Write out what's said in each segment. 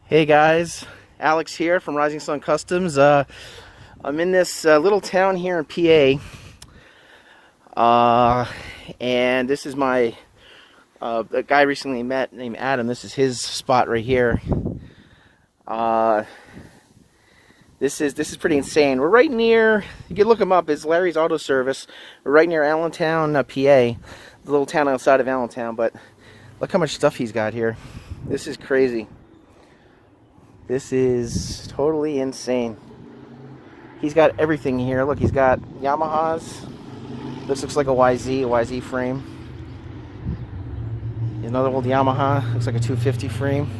Hey guys, Alex here from Rising Sun Customs. I'm in this little town here in PA, and this is my a guy recently met named Adam. This is his spot right here. Uh, this is pretty insane. We're right near. You can look him up. It's Larry's Auto Service. We're right near Allentown, PA, the little town outside of Allentown. But look how much stuff he's got here. This is crazy. This is totally insane. He's got everything here. Look, he's got Yamahas. This looks like a YZ frame. Another old Yamaha. Looks like a 250 frame.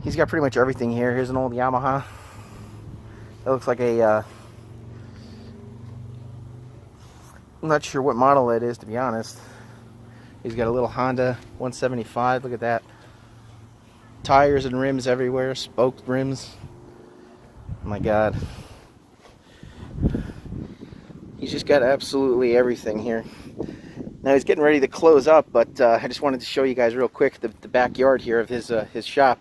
He's got pretty much everything here. Here's an old Yamaha. That looks like a... I'm not sure what model it is, to be honest. He's got a little Honda 175. Look at that. Tires and rims everywhere, spoked rims. Oh my god. He's just got absolutely everything here. Now he's getting ready to close up, but I just wanted to show you guys real quick the backyard here of his shop.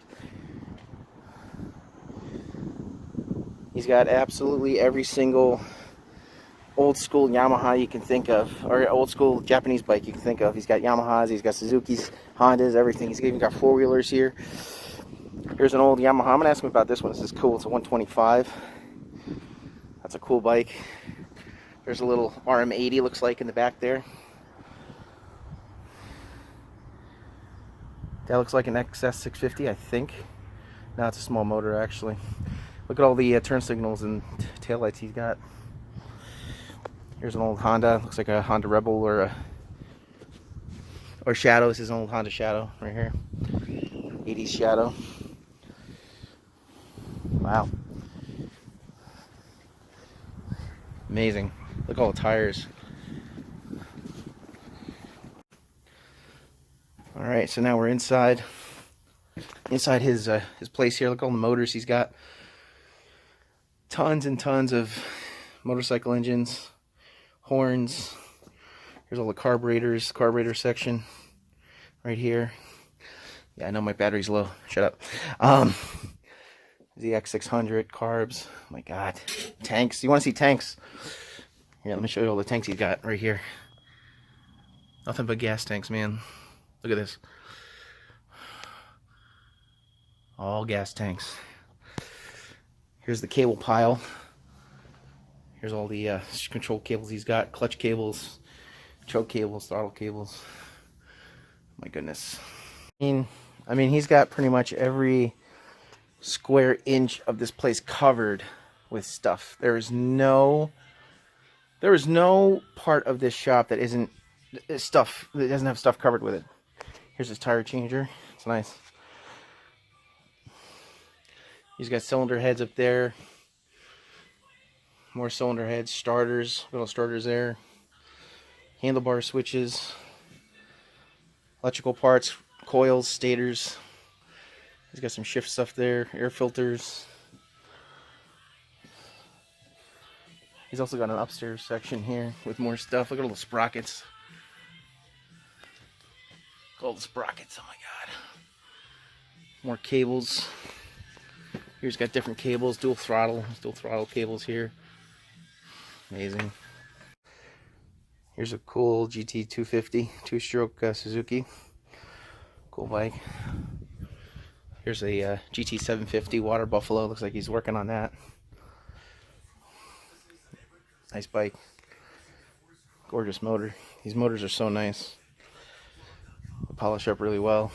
He's got absolutely every single old school Yamaha you can think of, or old school Japanese bike you can think of. He's got Yamahas, he's got Suzuki's, Hondas, everything. He's even got four-wheelers here. Here's an old Yamaha. I'm gonna ask him about this one. This is cool. It's a 125. That's a cool bike. There's a little RM80 looks like in the back there. That looks like an XS650, I think. No, it's a small motor actually. Look at all the turn signals and taillights he's got. Here's an old Honda. Looks like a Honda Rebel or Shadow. This is an old Honda Shadow right here. 80s Shadow. Wow. Amazing. Look at all the tires. Alright, so now we're inside his place here. Look at all the motors he's got. Tons and tons of motorcycle engines, horns. Here's all the carburetors, carburetor section right here. Yeah, I know my battery's low. Shut up. The X600 carbs. Oh my god. Tanks. You want to see tanks? Here, let me show you all the tanks he's got right here. Nothing but gas tanks, man. Look at this. All gas tanks. Here's the cable pile. Here's all the control cables he's got. Clutch cables, choke cables, throttle cables. My goodness. I mean, he's got pretty much every square inch of this place covered with stuff. There is no part of this shop that isn't stuff that doesn't have stuff covered with it. Here's his tire changer. It's nice. He's got cylinder heads up there. More cylinder heads, starters, little starters there. Handlebar switches, electrical parts, coils, stators. He's got some shift stuff there, air filters. He's also got an upstairs section here with more stuff. Look at all the sprockets. Look at all the sprockets, oh my god. More cables. Here's got different cables, dual throttle cables here. Amazing. Here's a cool GT250 two-stroke Suzuki. Cool bike. Here's a GT750 Water Buffalo. Looks like he's working on that. Nice bike. Gorgeous motor. These motors are so nice. They polish up really well.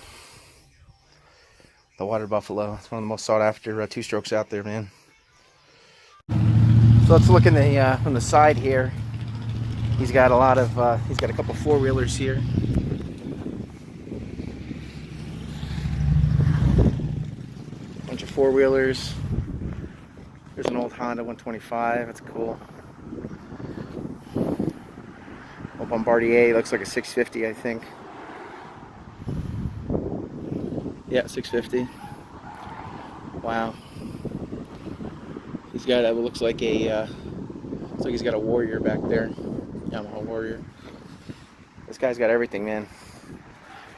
The Water Buffalo. It's one of the most sought after two-strokes out there, man. So let's look in the from the side here. He's got a lot of he's got a couple four-wheelers here. Bunch of four-wheelers. There's an old Honda 125. That's cool. Old Bombardier. Looks like a 650, I think. Yeah, 650. Wow. He's got it looks like he's got a Warrior back there. Yamaha Warrior. This guy's got everything, man.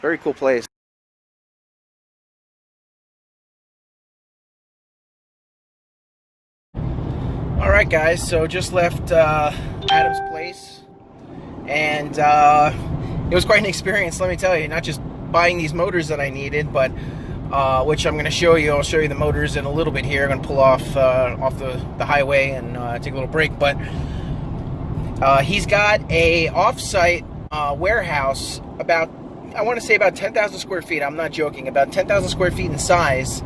Very cool place. Alright guys, so just left Adam's place, and it was quite an experience, let me tell you. Not just buying these motors that I needed, but which I'm going to show you. I'll show you the motors in a little bit here. I'm going to pull off the highway and take a little break, but he's got a off-site warehouse about, I want to say about 10,000 square feet. I'm not joking, about 10,000 square feet in size,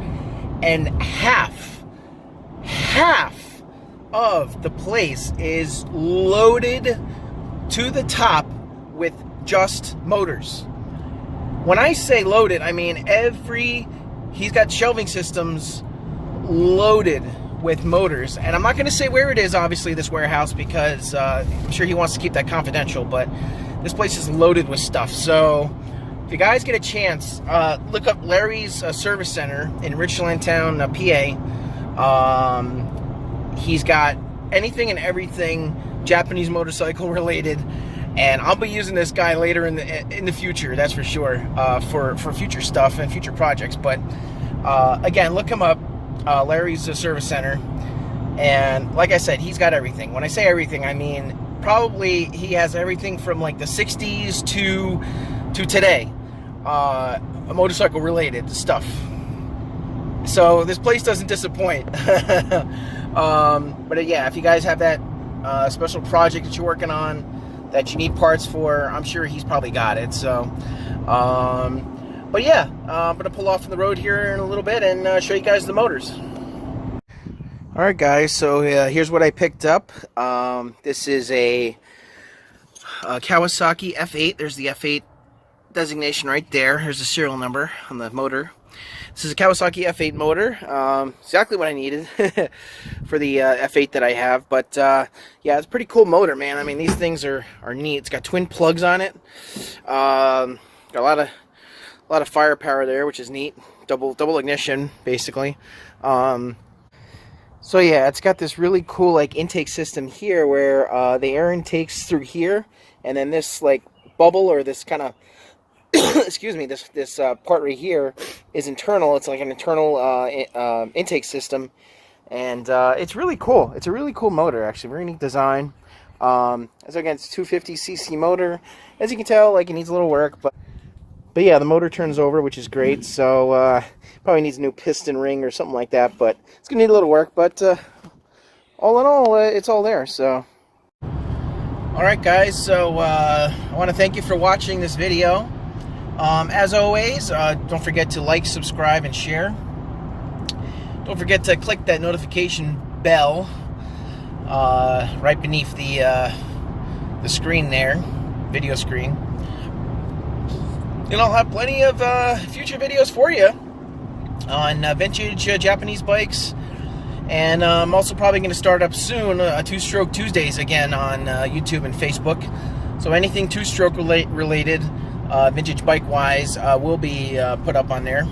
and half of the place is loaded to the top with just motors. When I say loaded, I mean he's got shelving systems loaded with motors. And I'm not going to say where it is, obviously, this warehouse, because I'm sure he wants to keep that confidential, but this place is loaded with stuff. So if you guys get a chance, look up Larry's Service Center in Richlandtown, PA. He's got anything and everything Japanese motorcycle related, and I'll be using this guy later in the future, that's for sure, for future stuff and future projects. But again, look him up, Larry's Service Center, and like I said, he's got everything. When I say everything, I mean probably he has everything from like the 60s to today, motorcycle related stuff. So this place doesn't disappoint. But yeah, if you guys have that special project that you're working on that you need parts for, I'm sure he's probably got it. So, but yeah, I'm gonna pull off from the road here in a little bit and show you guys the motors. All right, guys. So here's what I picked up. This is a Kawasaki F8. There's the F8 designation right there. Here's the serial number on the motor. This is a Kawasaki F8 motor, exactly what I needed for the F8 that I have. But yeah, it's a pretty cool motor, man. I mean, these things are neat. It's got twin plugs on it. Got a lot of firepower there, which is neat. Double ignition, basically. So yeah, it's got this really cool like intake system here, where the air intakes through here, and then this like bubble, or this kind of excuse me, this part right here is internal. It's like an internal intake system, and it's really cool. It's a really cool motor, actually. Very neat design. As again, it's a 250cc motor. As you can tell, like, it needs a little work, but yeah, the motor turns over, which is great. So probably needs a new piston ring or something like that, but it's gonna need a little work. But all in all, it's all there. So all right, guys. So I want to thank you for watching this video. As always, don't forget to like, subscribe, and share. Don't forget to click that notification bell right beneath the screen there, video screen. And I'll have plenty of future videos for you on vintage Japanese bikes. And I'm also probably going to start up soon Two-Stroke Tuesdays again on YouTube and Facebook. So anything two-stroke related, vintage bike wise, will be put up on there.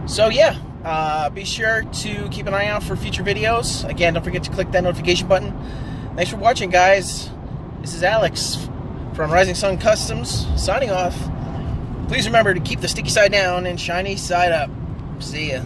So yeah, be sure to keep an eye out for future videos. Again, don't forget to click that notification button. Thanks for watching, guys. This is Alex from Rising Sun Customs signing off. Please remember to keep the sticky side down and shiny side up. See ya.